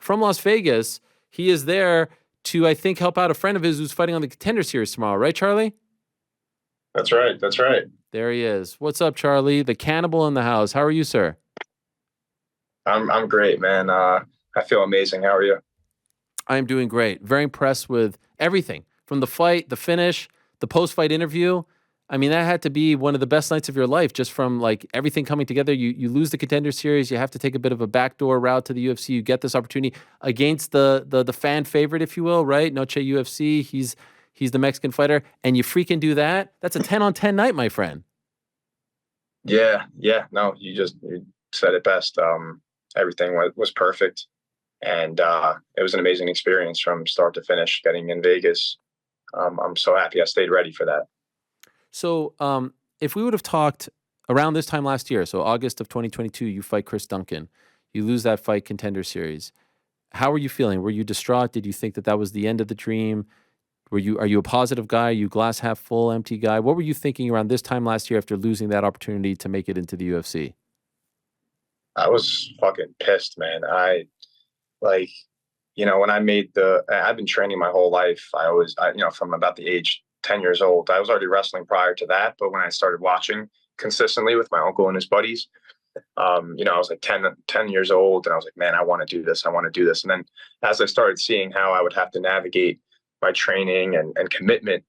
from Las Vegas. He is there to, I think, help out a friend of his who's fighting on the Contender Series tomorrow. Right, Charlie? That's right. That's right. There he is. What's up, Charlie? The Cannibal in the house. How are you, sir? I'm great, man. I feel amazing. How are you? I am doing great. Very impressed with everything from the fight, the finish, the post-fight interview. I mean, that had to be one of the best nights of your life, just from like everything coming together. You lose the Contender Series. You have to take a bit of a backdoor route to the UFC. You get this opportunity against the fan favorite, if you will, right? Noche UFC. He's the Mexican fighter, and you freaking do that. That's a 10-on-10 night, my friend. Yeah. No, you said it best. Everything was perfect, and it was an amazing experience from start to finish. Getting in Vegas, I'm so happy I stayed ready for that. So, if we would have talked around this time last year, so August of 2022, you fight Chris Duncan, you lose that fight, Contender Series. How were you feeling? Were you distraught? Did you think that was the end of the dream? Are you a positive guy? Are you glass half full, empty guy? What were you thinking around this time last year after losing that opportunity to make it into the UFC? I was fucking pissed, man. Like, when I've been training my whole life. From about the age 10 years old, I was already wrestling prior to that. But when I started watching consistently with my uncle and his buddies, I was like 10 years old, and I was like, man, I want to do this. I want to do this. And then as I started seeing how I would have to navigate my training and commitment,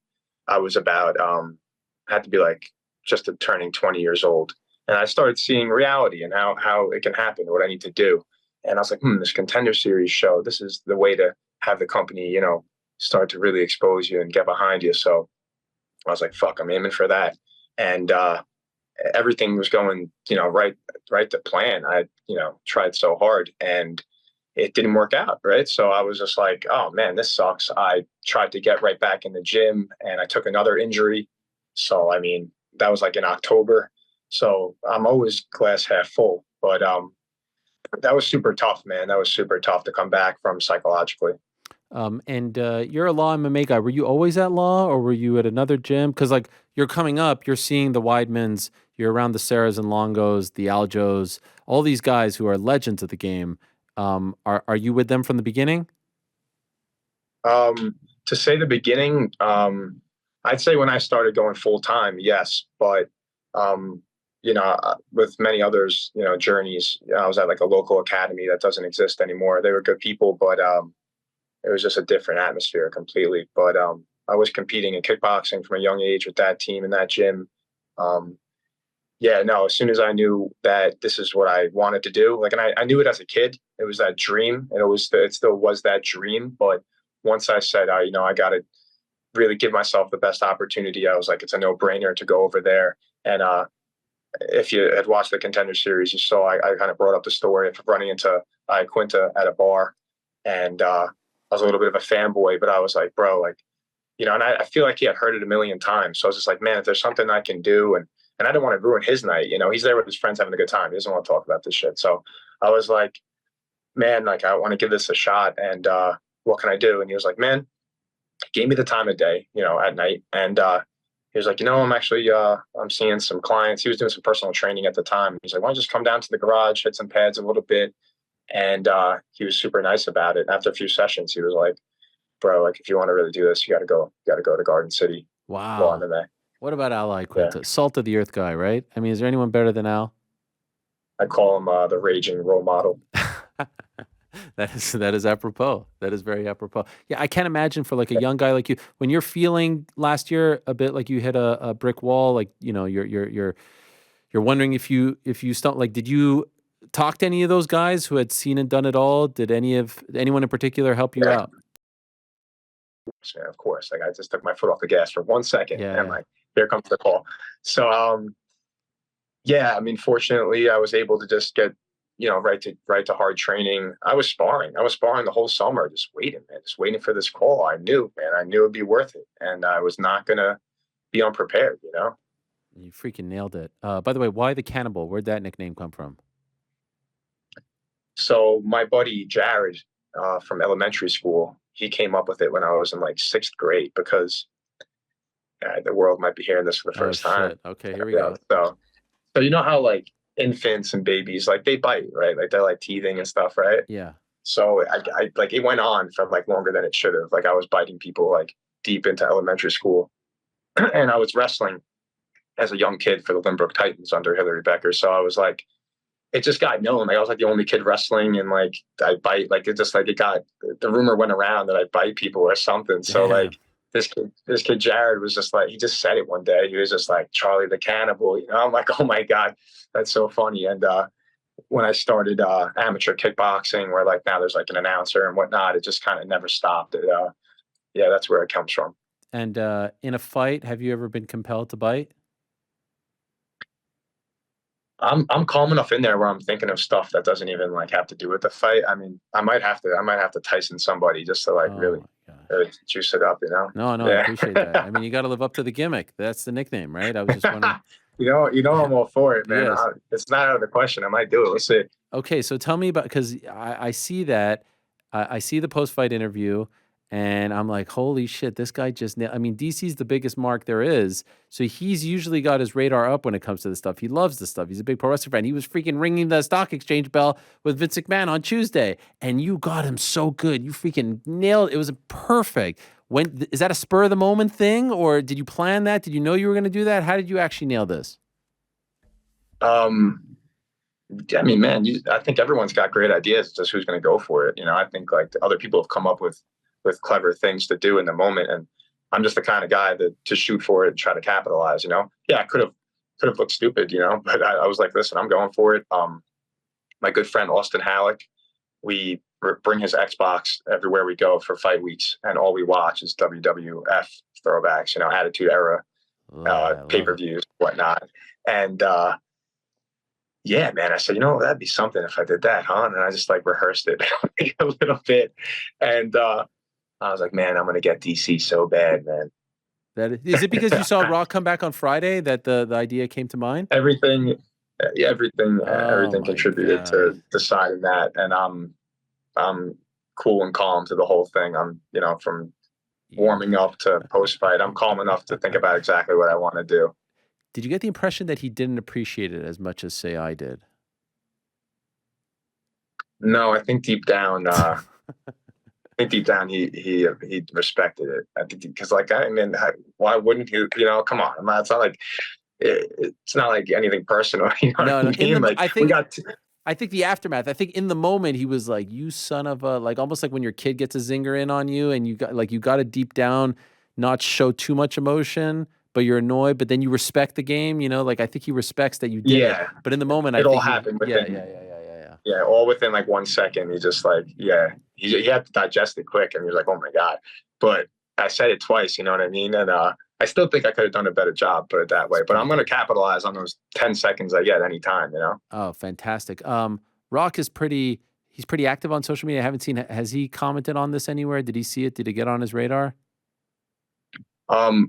I was had to be like just turning 20 years old. And I started seeing reality and how it can happen, what I need to do. And I was like, this Contender Series show, this is the way to have the company, start to really expose you and get behind you. So I was like, fuck, I'm aiming for that. And everything was going, right to plan. I, tried so hard and it didn't work out. Right. So I was just like, oh man, this sucks. I tried to get right back in the gym and I took another injury. So, I mean, that was like in October. So I'm always glass half full, but that was super tough, man. That was super tough to come back from psychologically. And you're a Law MMA guy. Were you always at Law, or were you at another gym? Because like you're coming up, you're seeing the Weidmans, you're around the Sarahs and Longos, the Aljos, all these guys who are legends of the game. Are you with them from the beginning? To say the beginning, I'd say when I started going full time, yes, but with many others, journeys, I was at like a local academy that doesn't exist anymore. They were good people, but it was just a different atmosphere completely. But I was competing in kickboxing from a young age with that team in that gym. As soon as I knew that this is what I wanted to do, like, and I knew it as a kid, it was that dream, and it still was that dream. But once I said, I got to really give myself the best opportunity, I was like, it's a no-brainer to go over there. And if you had watched the Contender Series, you saw I kind of brought up the story of running into Iaquinta at a bar, and I was a little bit of a fanboy, but I was like, bro, like, and I feel like he had heard it a million times. So I was just like, man, if there's something I can do, and I didn't want to ruin his night. He's there with his friends having a good time. He doesn't want to talk about this shit. So I was like, man, like, I want to give this a shot, and what can I do? And he was like, man, gave me the time of day, at night, and he was like, I'm actually, I'm seeing some clients. He was doing some personal training at the time. He's like, why don't you just come down to the garage, hit some pads a little bit. And he was super nice about it. After a few sessions, he was like, bro, like, if you want to really do this, you got to go to Garden City. Wow. MMA. What about Al Iaquinta? Yeah. Salt of the earth guy, right? I mean, is there anyone better than Al? I call him the raging role model. That is apropos. That is very apropos. Yeah, I can't imagine for like a young guy like you, when you're feeling last year a bit like you hit a brick wall, like you're wondering if you stump. Like, did you talk to any of those guys who had seen and done it all? Did anyone in particular help you out? Yeah, of course. Like, I just took my foot off the gas for 1 second, and like, here comes the call. So I mean, fortunately, I was able to just get right to hard training. I was sparring the whole summer, just waiting for this call. I knew it'd be worth it, and I was not gonna be unprepared. You freaking nailed it. By the way, why the Cannibal? Where'd that nickname come from? So my buddy Jared from elementary school, he came up with it when I was in like 6th grade, because the world might be hearing this for the first time. Okay, here we go. So you know how like infants and babies, like, they bite, right? Like, they're like teething and stuff, right? Yeah. So I like it went on for like longer than it should have. Like I was biting people like deep into elementary school, and I was wrestling as a young kid for the Lynbrook Titans under Hillary Becker. So I was like, it just got known. Like I was like the only kid wrestling, and like I bite. Like it just like it got the rumor went around that I bite people or something. So Damn. like this kid Jared was just like he just said it one day. He was just like Charlie the Cannibal. You know, I'm like, oh my god, that's so funny. And when I started amateur kickboxing, where like now there's like an announcer and whatnot, it just kind of never stopped. Yeah, that's where it comes from. And in a fight, have you ever been compelled to bite? I'm calm enough in there where I'm thinking of stuff that doesn't even like have to do with the fight. I mean, I might have to Tyson somebody just to like Oh really, my gosh. really juice it up, you know? No, no, I appreciate that. I mean, you got to live up to the gimmick. That's the nickname, right? I was just wondering. I'm all for it, man. Yes. It's not out of the question. I might do it. Let's see. Okay, so tell me about because I see that I see the post fight interview, and I'm like, holy shit, this guy just. I mean, DC's the biggest mark there is, so he's usually got his radar up when it comes to this stuff. He loves this stuff. He's a big pro wrestling fan. He was freaking ringing the stock exchange bell with Vince McMahon on Tuesday, and you got him so good. You freaking nailed it. It was perfect. When is that a spur of the moment thing, or did you plan that? Did you know you were going to do that? How did you actually nail this? I mean, man, I think everyone's got great ideas. It's just who's going to go for it. You know, I think like other people have come up with clever things to do in the moment, and I'm just the kind of guy that to shoot for it and try to capitalize. You know, yeah, I could have looked stupid, you know, but I was like, listen, I'm going for it. My good friend Austin Halleck, we bring his Xbox everywhere we go for fight weeks, and all we watch is WWF throwbacks. You know, Attitude Era, pay-per-views, whatnot, and. Yeah, man. I said, you know, that'd be something if I did that, huh? And I just like rehearsed it a little bit. And I was like, man, I'm going to get DC so bad, man. Is it because you saw Rock come back on Friday that the idea came to mind? Everything, Oh everything my contributed God. to deciding that. And I'm cool and calm to the whole thing. I'm, you know, from warming up to post fight, I'm calm enough to think about exactly what I want to do. Did you get the impression that he didn't appreciate it as much as, say, I did? No, I think deep down, he respected it. I think because like I mean, why wouldn't you? You know, come on, it's not like it's not like anything personal. You know No, no. what I mean? Like I think the aftermath. I think in the moment he was like, "You son of a," like almost like when your kid gets a zinger in on you, and you got to deep down not show too much emotion, but you're annoyed, but then you respect the game. You know, like I think he respects that you did it. But in the moment, I it all think happened within. yeah. Yeah, all within like 1 second. He just like, yeah, he had to digest it quick, and he was like, oh my god. But I said it twice, you know what I mean? And I still think I could have done a better job, put it that way. But I'm going to capitalize on those 10 seconds I get anytime, you know? Oh, fantastic. Rock is he's pretty active on social media. I haven't seen, has he commented on this anywhere? Did he see it? Did it get on his radar?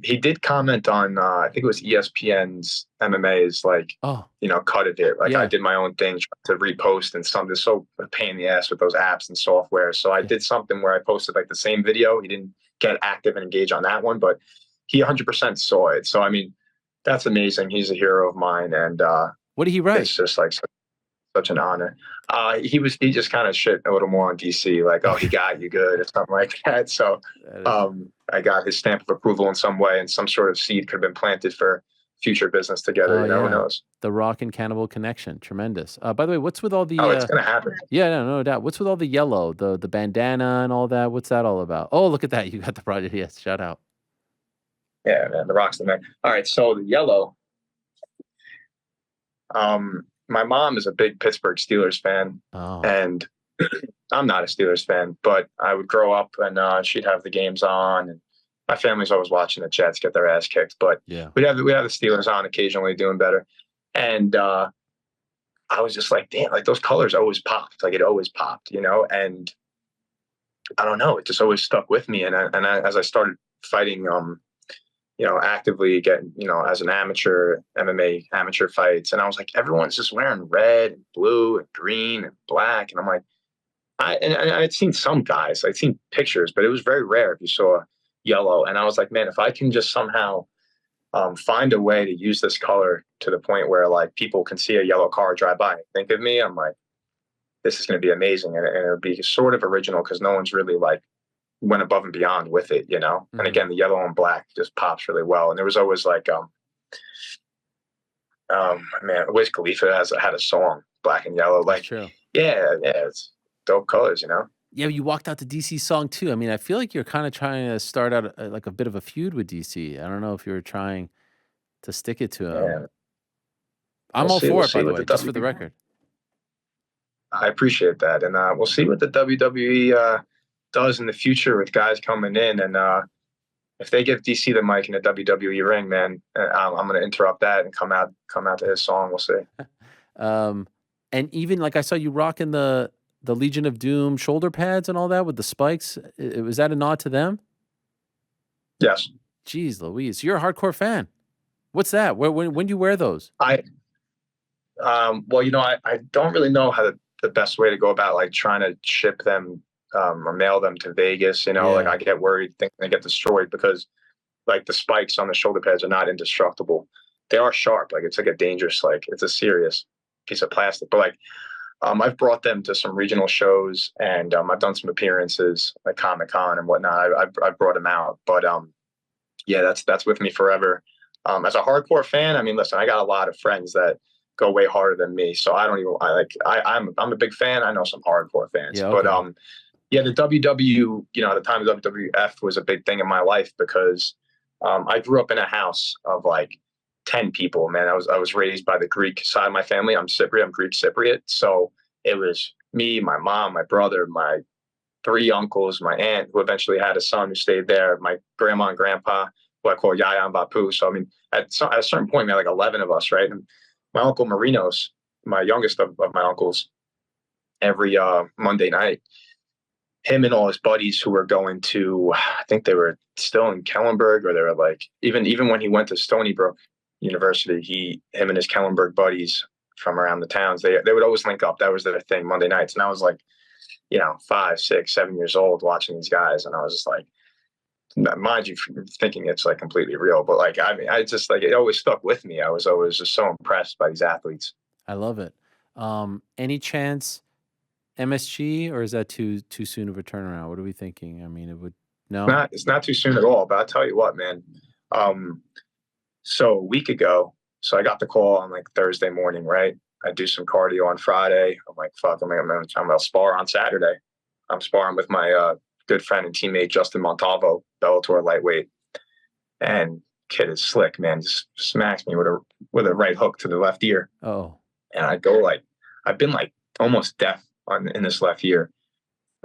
He did comment on, I think it was ESPN's MMA's like, you know, cut of it. Like I did my own thing to repost and something. It's so a pain in the ass with those apps and software. So I did something where I posted like the same video. He didn't get active and engage on that one, but he 100% saw it. So, I mean, that's amazing. He's a hero of mine. And what did he write? It's just like such an honor. He just kind of shit a little more on DC, like, oh, he got you good or something like that. So I got his stamp of approval in some way, and some sort of seed could have been planted for future business together. You know, who knows? The Rock and Cannibal connection, tremendous. By the way, what's with all the? Oh, it's gonna happen. Yeah, no doubt. What's with all the yellow, the bandana and all that? What's that all about? Oh, look at that! You got the project. Yes, shout out. Yeah, man, the Rock's the man. All right, so the yellow. My mom is a big Pittsburgh Steelers fan, and I'm not a Steelers fan, but I would grow up and she'd have the games on, and my family's always watching the Jets get their ass kicked. But we'd have the Steelers on occasionally doing better, and I was just like, damn, like those colors always popped, like it always popped, you know. And I don't know, it just always stuck with me. And as I started fighting, you know, actively getting, you know, as an amateur, MMA amateur fights. And I was like, everyone's just wearing red and blue and green and black. And I'm like, I'd seen some guys, I'd seen pictures, but it was very rare if you saw yellow. And I was like, man, if I can just somehow find a way to use this color to the point where like people can see a yellow car drive by and think of me, I'm like, this is going to be amazing, and it'll be sort of original because no one's really like went above and beyond with it, you know. And again, the yellow and black just pops really well. And there was always like man, Wiz Khalifa had a song, Black and Yellow. That's Like, true. yeah, it's dope colors, you know. Yeah, you walked out the DC song too. I mean, I feel like you're kind of trying to start out like a bit of a feud with DC. I don't know if you were trying to stick it to him. Yeah, I'm all we'll for it, by see the what way, the just for the W. record. I appreciate that, and we'll see what the WWE does in the future with guys coming in, and if they give DC the mic in the WWE ring, man, I'm going to interrupt that and come out to his song. We'll see. And even like I saw you rocking the Legion of Doom shoulder pads and all that with the spikes. Was that a nod to them? Yes. Jeez Louise, you're a hardcore fan. What's that? When do you wear those? Well, you know, I don't really know how the best way to go about like trying to ship them or mail them to Vegas. You know, like Yeah. I get worried, think they get destroyed because like the spikes on the shoulder pads are not indestructible. They are sharp. Like it's like a dangerous, like it's a serious piece of plastic. But like I've brought them to some regional shows, and I've done some appearances like Comic-Con and whatnot. I've brought them out, but yeah, that's with me forever. As a hardcore fan, I mean, listen, I got a lot of friends that go way harder than me, so I don't even. I'm a big fan. I know some hardcore fans, Yeah, but okay. yeah, the WW, you know, at the time the WWF was a big thing in my life because I grew up in a house of like 10 people, man. I was raised by the Greek side of my family. I'm Cypriot, I'm Greek Cypriot. So it was me, my mom, my brother, my three uncles, my aunt, who eventually had a son who stayed there, my grandma and grandpa, who I call Yaya and Bapu. So, I mean, at a certain point, we had like 11 of us, right? And my uncle Marinos, my youngest of my uncles, every Monday night, him and all his buddies who were going to, I think they were still in Kellenberg, or they were like, even when he went to Stony Brook University, him and his Kellenberg buddies from around the towns, they would always link up. That was their thing, Monday nights. And I was like, you know, 5, 6, 7 years old watching these guys. And I was just like, mind you, thinking it's like completely real, but like, I mean, I just like, it always stuck with me. I was always just so impressed by these athletes. I love it. Any chance MSG, or is that too soon of a turnaround? What are we thinking? I mean, it would no. It's not too soon at all, but I'll tell you what, man. So a week ago, so I got the call on like Thursday morning, right? I do some cardio on Friday. I'm like, fuck, I'm gonna spar on Saturday. I'm sparring with my good friend and teammate Justin Montalvo, Bellator lightweight, and kid is slick, man. Just smacks me with a right hook to the left ear, Oh, and I go like, I've been like almost deaf in this left ear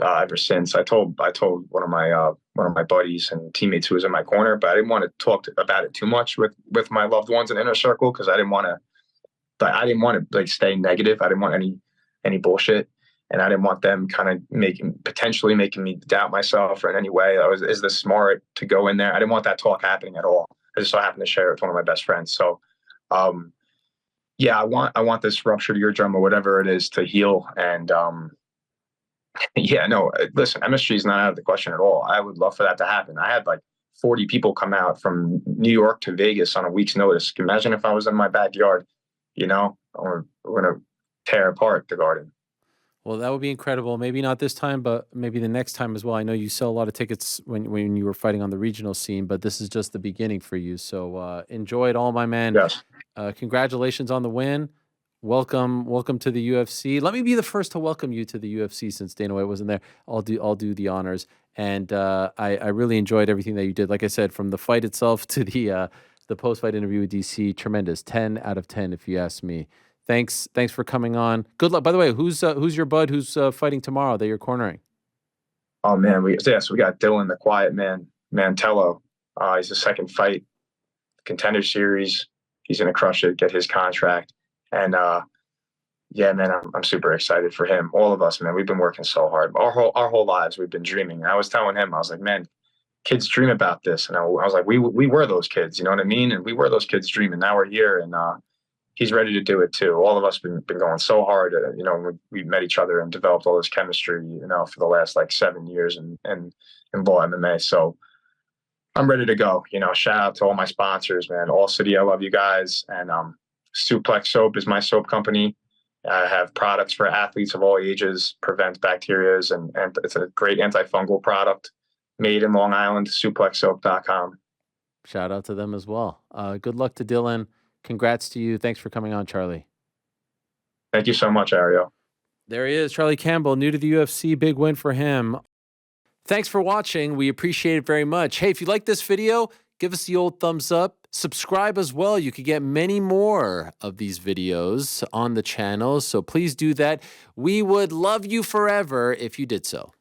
ever since. I told one of my buddies and teammates who was in my corner, but I didn't want to talk about it too much with my loved ones in inner circle because I didn't want to like stay negative. I didn't want any bullshit, and I didn't want them kind of potentially making me doubt myself or in any way. Is this smart to go in there? I didn't want that talk happening at all. I just so happened to share it with one of my best friends. So, yeah, I want this ruptured eardrum or whatever it is to heal. And yeah, no, listen, MSG is not out of the question at all. I would love for that to happen. I had like 40 people come out from New York to Vegas on a week's notice. Can you imagine if I was in my backyard, you know, or we're going to tear apart the Garden. well, that would be incredible. Maybe not this time, but maybe the next time as well. I know you sell a lot of tickets when you were fighting on the regional scene, but this is just the beginning for you. So enjoy it all, my man. Yes. Congratulations on the win. Welcome to the UFC. Let me be the first to welcome you to the UFC since Dana White wasn't there. I'll do the honors. And I really enjoyed everything that you did. Like I said, from the fight itself to the post fight interview with DC, tremendous. 10 out of 10, if you ask me. Thanks for coming on. Good luck. By the way, who's your bud who's fighting tomorrow that you're cornering? Oh man, we got Dylan, the quiet man, Mantello. He's the second fight, Contender series. He's gonna crush it, get his contract. And yeah, man, I'm super excited for him. All of us, man, we've been working so hard. Our whole lives, we've been dreaming. And I was telling him, I was like, man, kids dream about this. And I was like, we were those kids, you know what I mean? And we were those kids dreaming. Now we're here, and he's ready to do it too. All of us been going so hard. You know, we met each other and developed all this chemistry, you know, for the last like 7 years and in ball MMA. So I'm ready to go. You know, shout out to all my sponsors, man. All City, I love you guys. And Suplex Soap is my soap company. I have products for athletes of all ages, prevents bacterias, and it's a great antifungal product made in Long Island, suplexsoap.com. Shout out to them as well. Good luck to Dylan. Congrats to you. Thanks for coming on, Charlie. Thank you so much, Ariel. There he is, Charlie Campbell, new to the UFC. Big win for him. Thanks for watching. We appreciate it very much. Hey, if you like this video, give us the old thumbs up. Subscribe as well. You could get many more of these videos on the channel, so please do that. We would love you forever if you did so.